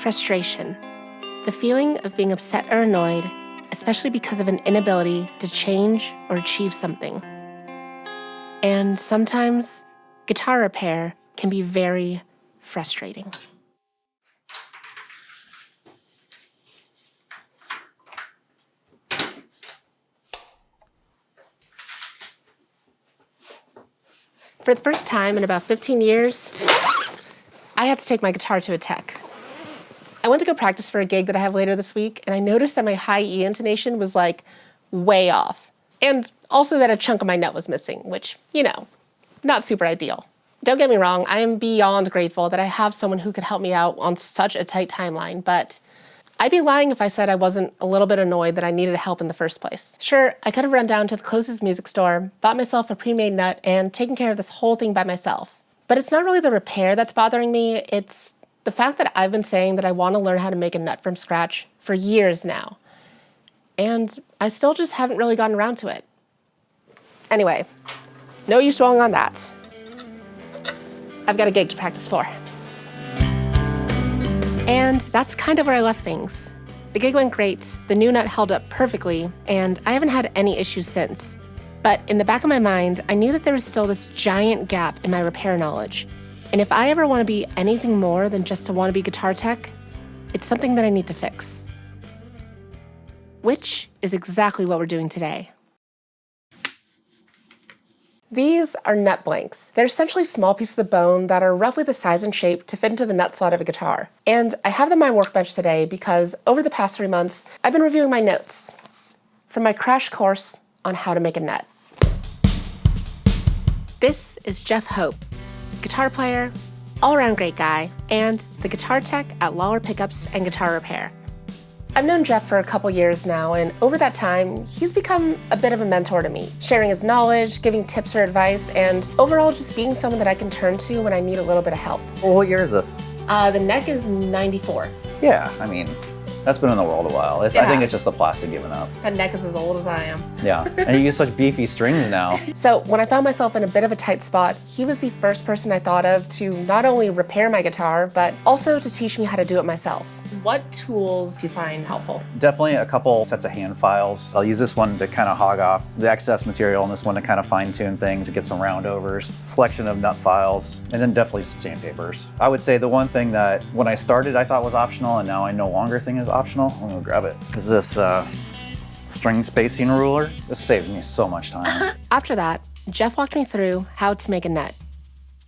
frustration, the feeling of being upset or annoyed, especially because of an inability to change or achieve something. And sometimes guitar repair can be very frustrating. For the first time in about 15 years, I had to take my guitar to a tech. I went to go practice for a gig that I have later this week, and I noticed that my high E intonation was like way off. And also that a chunk of my note was missing, which, not super ideal. Don't get me wrong, I am beyond grateful that I have someone who could help me out on such a tight timeline, but I'd be lying if I said I wasn't a little bit annoyed that I needed help in the first place. Sure, I could have run down to the closest music store, bought myself a pre-made nut, and taken care of this whole thing by myself. But it's not really the repair that's bothering me, it's the fact that I've been saying that I want to learn how to make a nut from scratch for years now. And I still just haven't really gotten around to it. Anyway, no use dwelling on that. I've got a gig to practice for. And that's kind of where I left things. The gig went great, the new nut held up perfectly, and I haven't had any issues since. But in the back of my mind, I knew that there was still this giant gap in my repair knowledge. And if I ever want to be anything more than just a wannabe guitar tech, it's something that I need to fix. Which is exactly what we're doing today. These are nut blanks. They're essentially small pieces of bone that are roughly the size and shape to fit into the nut slot of a guitar. And I have them on my workbench today because over the past 3 months, I've been reviewing my notes from my crash course on how to make a nut. This is Jeff Hoppe, guitar player, all-around great guy, and the guitar tech at Lawler Pickups and Guitar Repair. I've known Jeff for a couple years now, and over that time, he's become a bit of a mentor to me, sharing his knowledge, giving tips or advice, and overall just being someone that I can turn to when I need a little bit of help. Well, what year is this? The neck is 94. Yeah, I mean, that's been in the world a while. I think it's just the plastic giving up. That neck is as old as I am. Yeah, and you use such beefy strings now. So when I found myself in a bit of a tight spot, he was the first person I thought of to not only repair my guitar, but also to teach me how to do it myself. What tools do you find helpful? Definitely a couple sets of hand files. I'll use this one to kind of hog off the excess material and this one to kind of fine tune things and get some roundovers, selection of nut files, and then definitely sandpapers. I would say the one thing that when I started I thought was optional and now I no longer think is optional, I'm gonna grab it, is this string spacing ruler. This saves me so much time. After that, Jeff walked me through how to make a nut.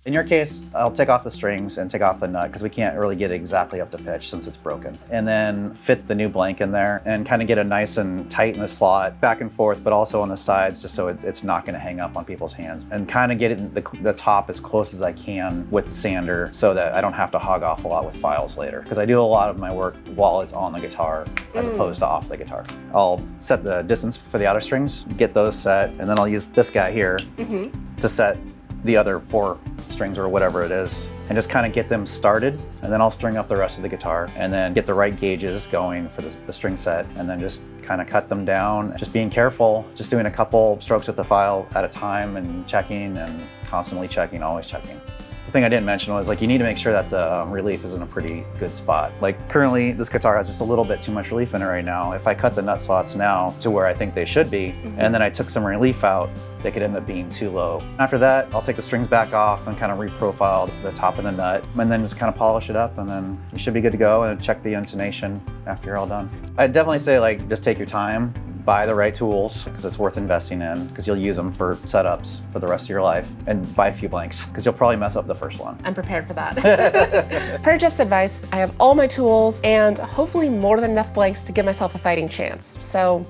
In your case, I'll take off the strings and take off the nut because we can't really get it exactly up to pitch since it's broken. And then fit the new blank in there and kind of get it nice and tight in the slot, back and forth, but also on the sides just so it's not going to hang up on people's hands. And kind of get it the top as close as I can with the sander so that I don't have to hog off a lot with files later. Because I do a lot of my work while it's on the guitar as opposed to off the guitar. I'll set the distance for the outer strings, get those set, and then I'll use this guy here to set the other 4 strings or whatever it is, and just kind of get them started, and then I'll string up the rest of the guitar and then get the right gauges going for the string set, and then just kind of cut them down, just being careful, just doing a couple strokes with the file at a time and checking and constantly checking, always checking. The thing I didn't mention was you need to make sure that the relief is in a pretty good spot. Currently this guitar has just a little bit too much relief in it right now. If I cut the nut slots now to where I think they should be, and then I took some relief out, they could end up being too low. After that, I'll take the strings back off and kind of reprofile the top of the nut, and then just kind of polish it up, and then you should be good to go, and check the intonation after you're all done. I'd definitely say just take your time. Buy the right tools because it's worth investing in because you'll use them for setups for the rest of your life, and buy a few blanks because you'll probably mess up the first one. I'm prepared for that. Per Jeff's advice, I have all my tools and hopefully more than enough blanks to give myself a fighting chance. So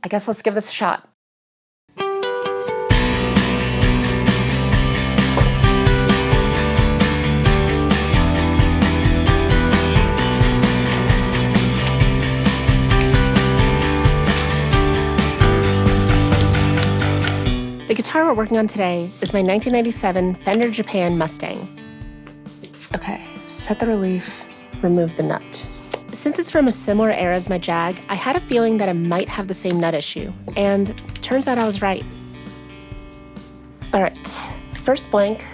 I guess let's give this a shot. The guitar we're working on today is my 1997 Fender Japan Mustang. Okay, set the relief, remove the nut. Since it's from a similar era as my Jag, I had a feeling that it might have the same nut issue, and turns out I was right. All right, first blank,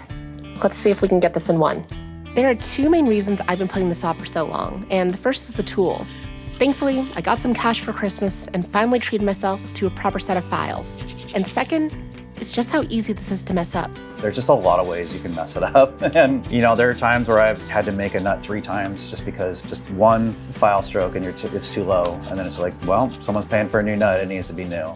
let's see if we can get this in one. There are two main reasons I've been putting this off for so long, and the first is the tools. Thankfully, I got some cash for Christmas and finally treated myself to a proper set of files. And second, it's just how easy this is to mess up. There's just a lot of ways you can mess it up. And, there are times where I've had to make a nut 3 times just because just one file stroke and it's too low. And then it's like, well, someone's paying for a new nut, it needs to be new.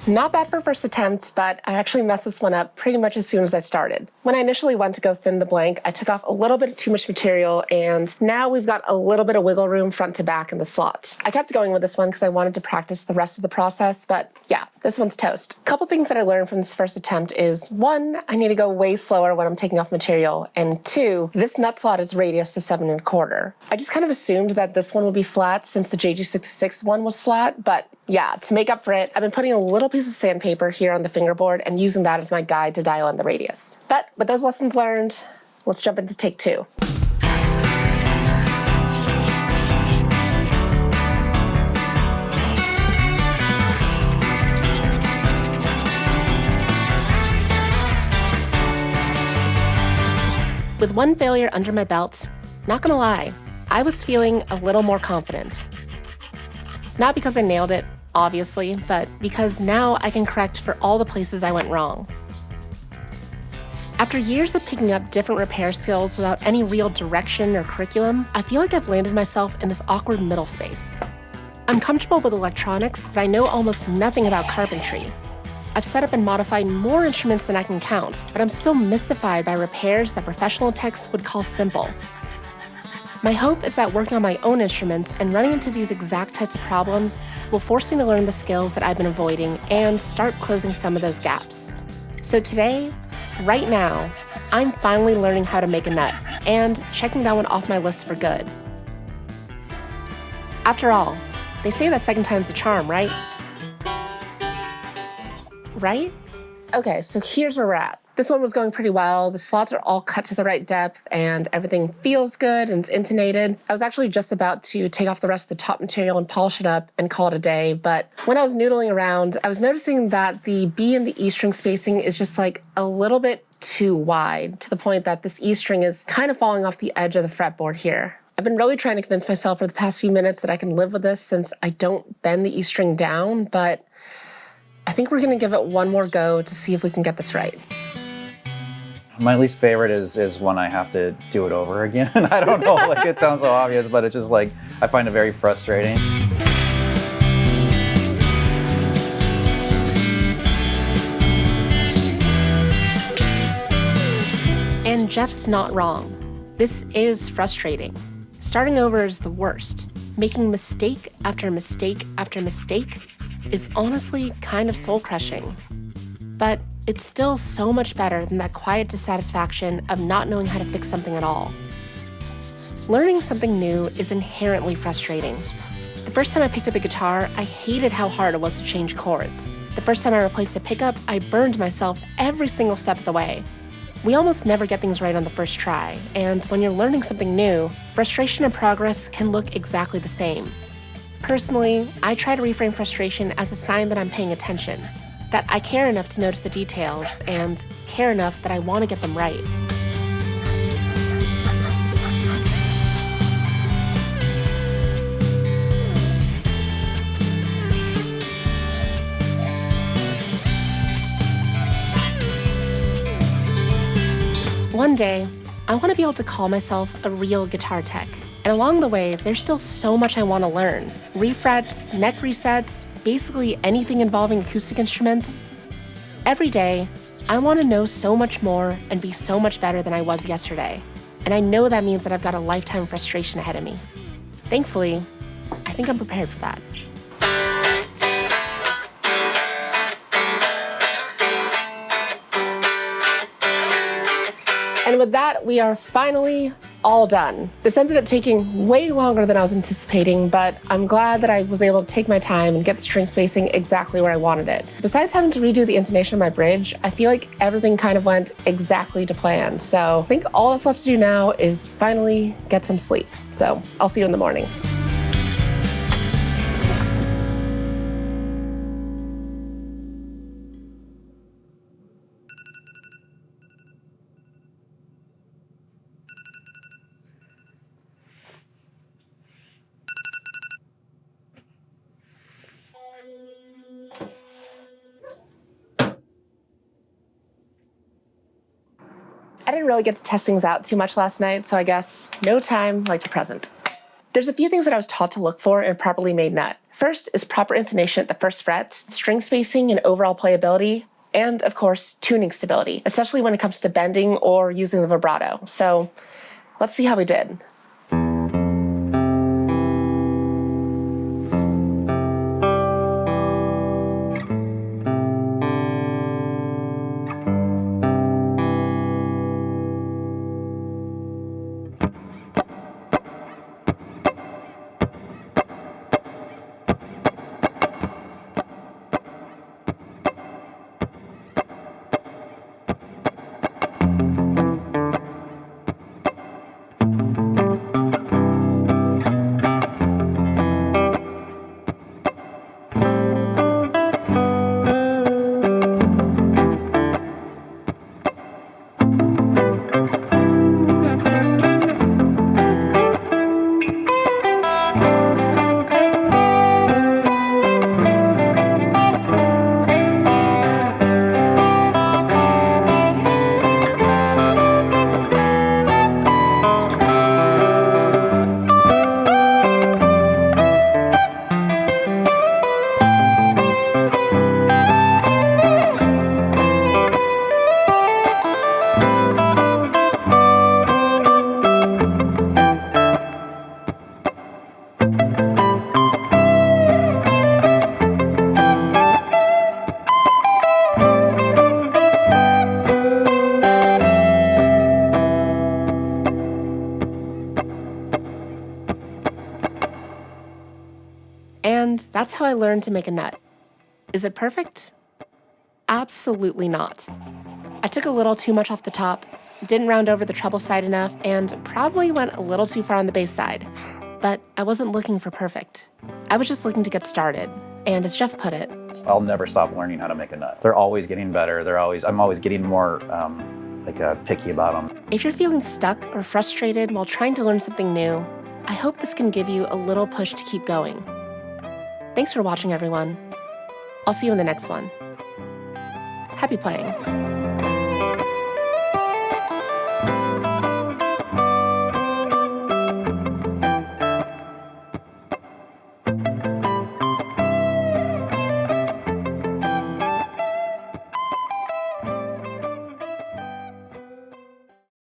Not bad for first attempt, but I actually messed this one up pretty much as soon as I started. When I initially went to go thin the blank, I took off a little bit too much material, and now we've got a little bit of wiggle room front to back in the slot. I kept going with this one because I wanted to practice the rest of the process, but yeah, this one's toast. A couple things that I learned from this first attempt is, 1, I need to go way slower when I'm taking off material, and 2, this nut slot is radius to 7 1/4. I just kind of assumed that this one would be flat since the JG66 one was flat, but yeah, to make up for it, I've been putting a little piece of sandpaper here on the fingerboard and using that as my guide to dial in the radius. But with those lessons learned, let's jump into take 2. With one failure under my belt, not gonna lie, I was feeling a little more confident. Not because I nailed it, obviously, but because now I can correct for all the places I went wrong. After years of picking up different repair skills without any real direction or curriculum, I feel like I've landed myself in this awkward middle space. I'm comfortable with electronics, but I know almost nothing about carpentry. I've set up and modified more instruments than I can count, but I'm still mystified by repairs that professional techs would call simple. My hope is that working on my own instruments and running into these exact types of problems will force me to learn the skills that I've been avoiding and start closing some of those gaps. So today, right now, I'm finally learning how to make a nut and checking that one off my list for good. After all, they say that second time's the charm, right? Right? Okay, so here's where we're at. This one was going pretty well. The slots are all cut to the right depth and everything feels good and it's intonated. I was actually just about to take off the rest of the top material and polish it up and call it a day, but when I was noodling around, I was noticing that the B and the E string spacing is just like a little bit too wide, to the point that this E string is kind of falling off the edge of the fretboard here. I've been really trying to convince myself for the past few minutes that I can live with this since I don't bend the E string down, but I think we're gonna give it one more go to see if we can get this right. My least favorite is when I have to do it over again. I don't know, like it sounds so obvious, but it's just like, I find it very frustrating. And Jeff's not wrong. This is frustrating. Starting over is the worst. Making mistake after mistake after mistake is honestly kind of soul-crushing. But it's still so much better than that quiet dissatisfaction of not knowing how to fix something at all. Learning something new is inherently frustrating. The first time I picked up a guitar, I hated how hard it was to change chords. The first time I replaced a pickup, I burned myself every single step of the way. We almost never get things right on the first try, and when you're learning something new, frustration and progress can look exactly the same. Personally, I try to reframe frustration as a sign that I'm paying attention, that I care enough to notice the details and care enough that I want to get them right. One day, I want to be able to call myself a real guitar tech. And along the way, there's still so much I want to learn. Refrets, neck resets, basically anything involving acoustic instruments. Every day, I want to know so much more and be so much better than I was yesterday. And I know that means that I've got a lifetime of frustration ahead of me. Thankfully, I think I'm prepared for that. And with that, we are finally all done. This ended up taking way longer than I was anticipating, but I'm glad that I was able to take my time and get the string spacing exactly where I wanted it. Besides having to redo the intonation of my bridge, I feel like everything kind of went exactly to plan. So I think all that's left to do now is finally get some sleep. So I'll see you in the morning. I didn't really get to test things out too much last night, so I guess no time like the present. There's a few things that I was taught to look for in a properly made nut. First is proper intonation at the first fret, string spacing and overall playability, and of course, tuning stability, especially when it comes to bending or using the vibrato. So let's see how we did. And that's how I learned to make a nut. Is it perfect? Absolutely not. I took a little too much off the top, didn't round over the treble side enough, and probably went a little too far on the bass side. But I wasn't looking for perfect. I was just looking to get started. And as Jeff put it, I'll never stop learning how to make a nut. They're always getting better. I'm always getting more picky about them. if you're feeling stuck or frustrated while trying to learn something new, I hope this can give you a little push to keep going. Thanks for watching, everyone. I'll see you in the next one. Happy playing.